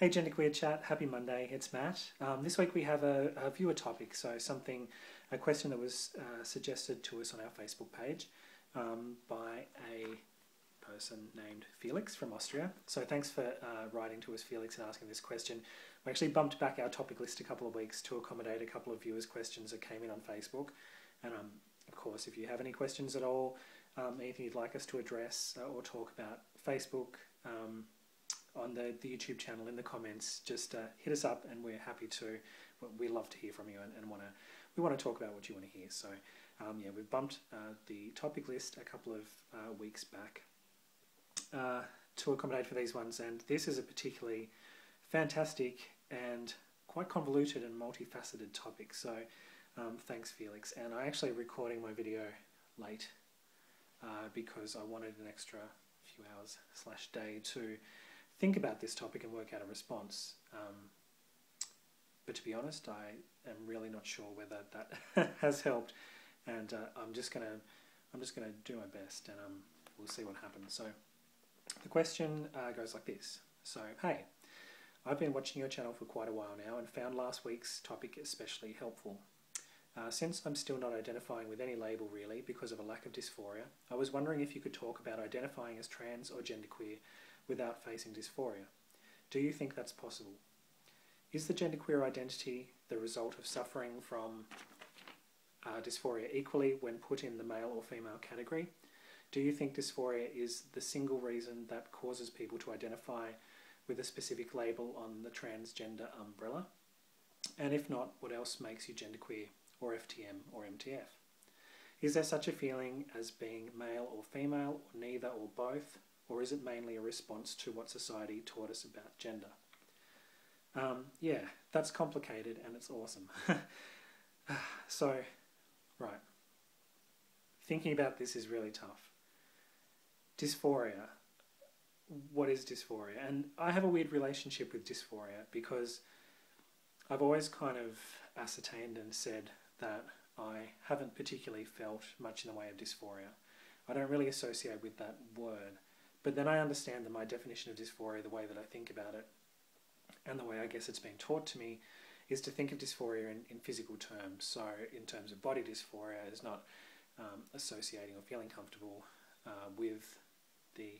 Hey genderqueer chat, happy Monday, it's Matt. This week we have a viewer topic, so a question that was suggested to us on our Facebook page by a person named Felix from Austria. So thanks for writing to us, Felix, and asking this question. We actually bumped back our topic list a couple of weeks to accommodate a couple of viewers' questions that came in on Facebook. And of course, if you have any questions at all, anything you'd like us to address or talk about, Facebook, on the YouTube channel, in the comments, just hit us up and we're happy to. We love to hear from you and we want to talk about what you want to hear. So yeah, we've bumped the topic list a couple of weeks back to accommodate for these ones, and this is a particularly fantastic and quite convoluted and multifaceted topic. So thanks, Felix. And I'm actually recording my video late because I wanted an extra few hours / day to think about this topic and work out a response. But to be honest, I am really not sure whether that has helped, and I'm just gonna do my best, and we'll see what happens. So the question goes like this. So, hey, I've been watching your channel for quite a while now and found last week's topic especially helpful. Since I'm still not identifying with any label really because of a lack of dysphoria, I was wondering if you could talk about identifying as trans or genderqueer without facing dysphoria. Do you think that's possible? Is the genderqueer identity the result of suffering from dysphoria equally when put in the male or female category? Do you think dysphoria is the single reason that causes people to identify with a specific label on the transgender umbrella? And if not, what else makes you genderqueer or FTM or MTF? Is there such a feeling as being male or female, or neither or both? Or is it mainly a response to what society taught us about gender? Yeah, that's complicated and it's awesome. So, right. Thinking about this is really tough. Dysphoria. What is dysphoria? And I have a weird relationship with dysphoria because I've always kind of ascertained and said that I haven't particularly felt much in the way of dysphoria. I don't really associate with that word. But then I understand that my definition of dysphoria, the way that I think about it, and the way I guess it's been taught to me, is to think of dysphoria in physical terms. So in terms of body dysphoria, is not associating or feeling comfortable with the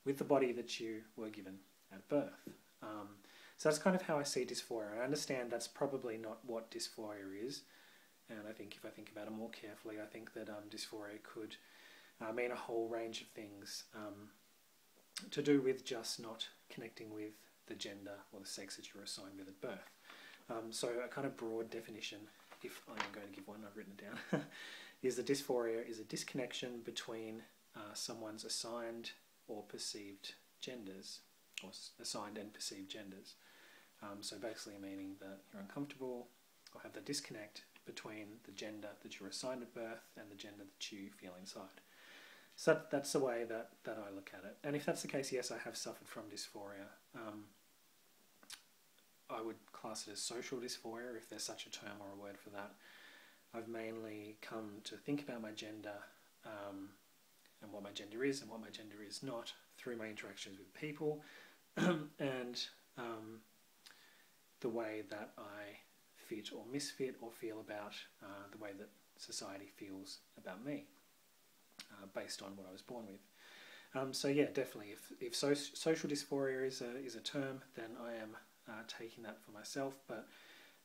with the body that you were given at birth. So that's kind of how I see dysphoria. I understand that's probably not what dysphoria is. And I think if I think about it more carefully, I think that dysphoria could mean a whole range of things to do with just not connecting with the gender or the sex that you were assigned with at birth. So a kind of broad definition, if I'm going to give one, I've written it down, is that dysphoria is a disconnection between someone's assigned or perceived genders, or assigned and perceived genders. So basically meaning that you're uncomfortable or have the disconnect between the gender that you're assigned at birth and the gender that you feel inside. So that's the way that I look at it. And if that's the case, yes, I have suffered from dysphoria. I would class it as social dysphoria, if there's such a term or a word for that. I've mainly come to think about my gender and what my gender is and what my gender is not through my interactions with people and the way that I fit or misfit or feel about the way that society feels about me based on what I was born with. So yeah, definitely if social dysphoria is a term, then I am taking that for myself, but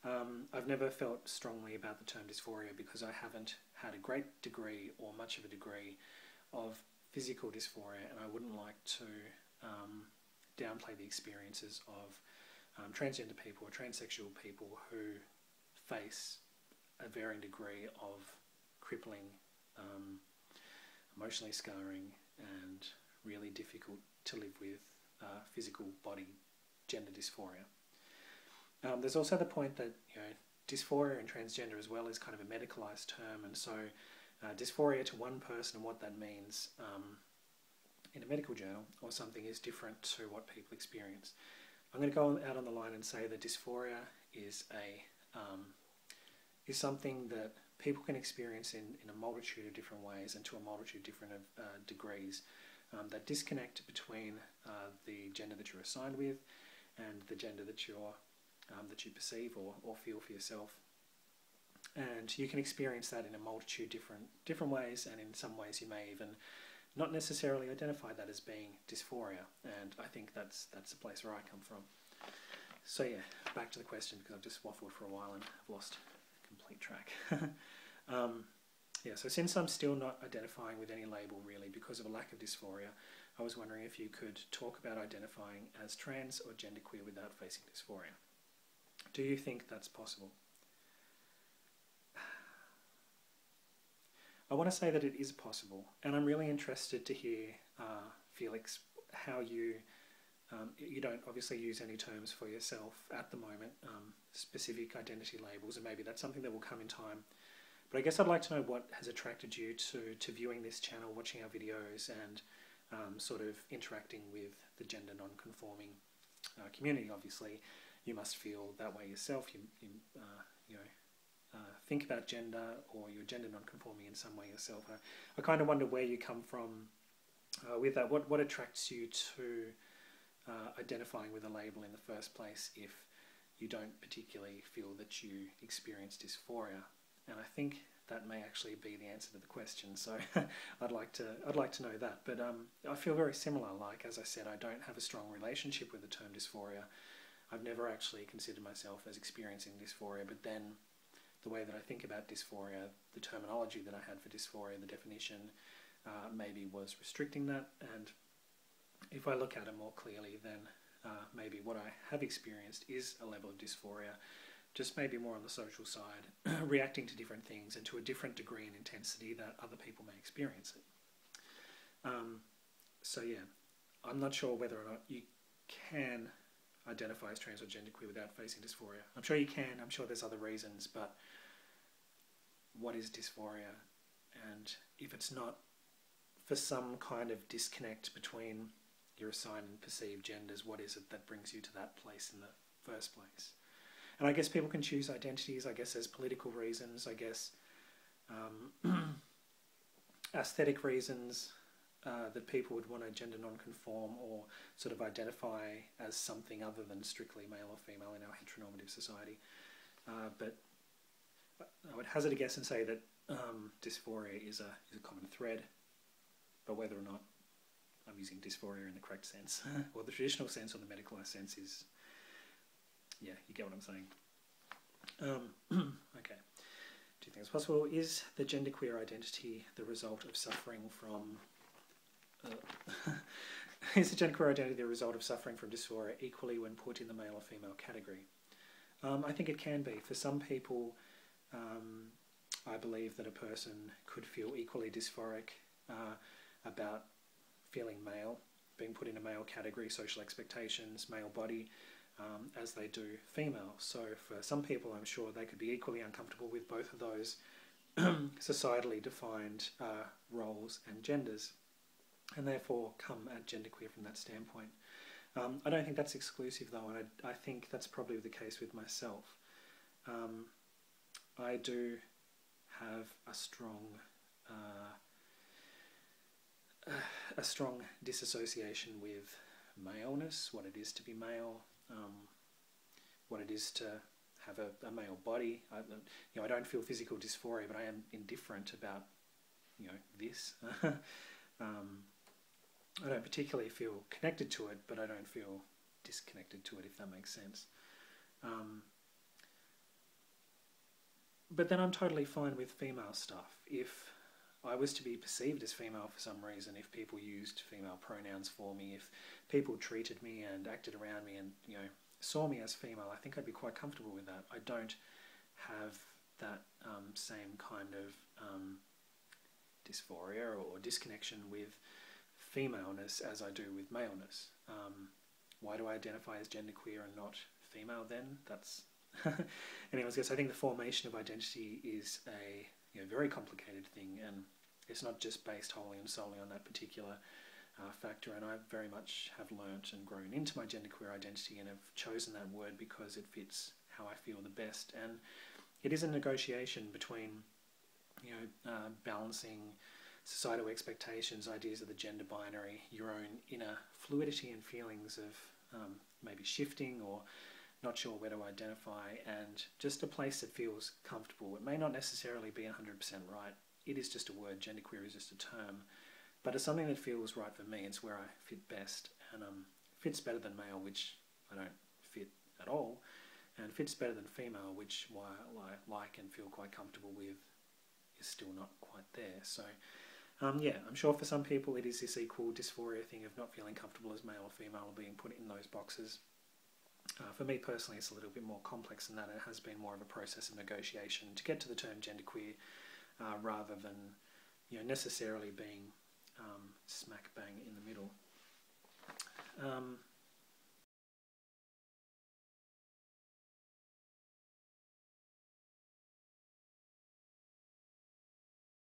I've never felt strongly about the term dysphoria because I haven't had a great degree or much of a degree of physical dysphoria, and I wouldn't like to downplay the experiences of transgender people or transsexual people who face a varying degree of crippling, emotionally scarring and really difficult to live with physical body gender dysphoria. There's also the point that dysphoria and transgender as well is kind of a medicalised term, and so dysphoria to one person and what that means in a medical journal or something is different to what people experience. I'm going to go out on the line and say that dysphoria is something that people can experience in a multitude of different ways and to a multitude of different degrees. that disconnect between the gender that you're assigned with and the gender that you perceive or feel for yourself. And you can experience that in a multitude different ways, and in some ways you may even not necessarily identify that as being dysphoria, and I think that's the place where I come from. So yeah, back to the question, because I've just waffled for a while and I've lost complete track. Yeah, so since I'm still not identifying with any label really because of a lack of dysphoria, I was wondering if you could talk about identifying as trans or genderqueer without facing dysphoria. Do you think that's possible? I want to say that it is possible, and I'm really interested to hear, Felix, how you don't obviously use any terms for yourself at the moment, specific identity labels, and maybe that's something that will come in time. But I guess I'd like to know what has attracted you to viewing this channel, watching our videos, and sort of interacting with the gender non-conforming community. Obviously, you must feel that way yourself. You think about gender, or you're gender non-conforming in some way yourself. I kind of wonder where you come from with that. What attracts you to identifying with a label in the first place if you don't particularly feel that you experience dysphoria? And I think that may actually be the answer to the question. So I'd like to know that. But I feel very similar. Like, as I said, I don't have a strong relationship with the term dysphoria. I've never actually considered myself as experiencing dysphoria, but then the way that I think about dysphoria, the terminology that I had for dysphoria, the definition, maybe was restricting that. And if I look at it more clearly, then maybe what I have experienced is a level of dysphoria, just maybe more on the social side, reacting to different things and to a different degree and intensity that other people may experience it. So yeah, I'm not sure whether or not you can identify as trans or genderqueer without facing dysphoria. I'm sure you can, I'm sure there's other reasons, but what is dysphoria? And if it's not for some kind of disconnect between your assigned and perceived genders, what is it that brings you to that place in the first place? And I guess people can choose identities, I guess there's political reasons, I guess aesthetic reasons, that people would want to gender non-conform or sort of identify as something other than strictly male or female in our heteronormative society. But I would hazard a guess and say that dysphoria is a common thread, but whether or not I'm using dysphoria in the correct sense, or the traditional sense or the medicalised sense is, yeah, you get what I'm saying. Okay. Do you think it's possible? Is the genderqueer identity the result of suffering from is the genderqueer identity the result of suffering from dysphoria equally when put in the male or female category? I think it can be. For some people, I believe that a person could feel equally dysphoric about feeling male, being put in a male category, social expectations, male body, as they do female. So for some people, I'm sure they could be equally uncomfortable with both of those societally defined roles and genders, and therefore come at genderqueer from that standpoint. I don't think that's exclusive though, and I think that's probably the case with myself. I do have a strong disassociation with maleness, what it is to be male, what it is to have a male body. I don't feel physical dysphoria, but I am indifferent about this. I don't particularly feel connected to it, but I don't feel disconnected to it, if that makes sense. But then I'm totally fine with female stuff. If I was to be perceived as female for some reason, if people used female pronouns for me, if people treated me and acted around me and saw me as female, I think I'd be quite comfortable with that. I don't have that same kind of dysphoria or disconnection with femaleness as I do with maleness. Why do I identify as genderqueer and not female then? That's anyways, I think the formation of identity is a very complicated thing, and it's not just based wholly and solely on that particular factor, and I very much have learnt and grown into my genderqueer identity and have chosen that word because it fits how I feel the best. And it is a negotiation between balancing societal expectations, ideas of the gender binary, your own inner fluidity and feelings of maybe shifting or not sure where to identify, and just a place that feels comfortable. It may not necessarily be 100% right. It is just a word. Genderqueer is just a term. But it's something that feels right for me. It's where I fit best. And fits better than male, which I don't fit at all. And fits better than female, which why I like and feel quite comfortable with, is still not quite there. So yeah, I'm sure for some people it is this equal dysphoria thing of not feeling comfortable as male or female or being put in those boxes. For me personally, it's a little bit more complex than that. It has been more of a process of negotiation to get to the term genderqueer, rather than necessarily being smack bang in the middle.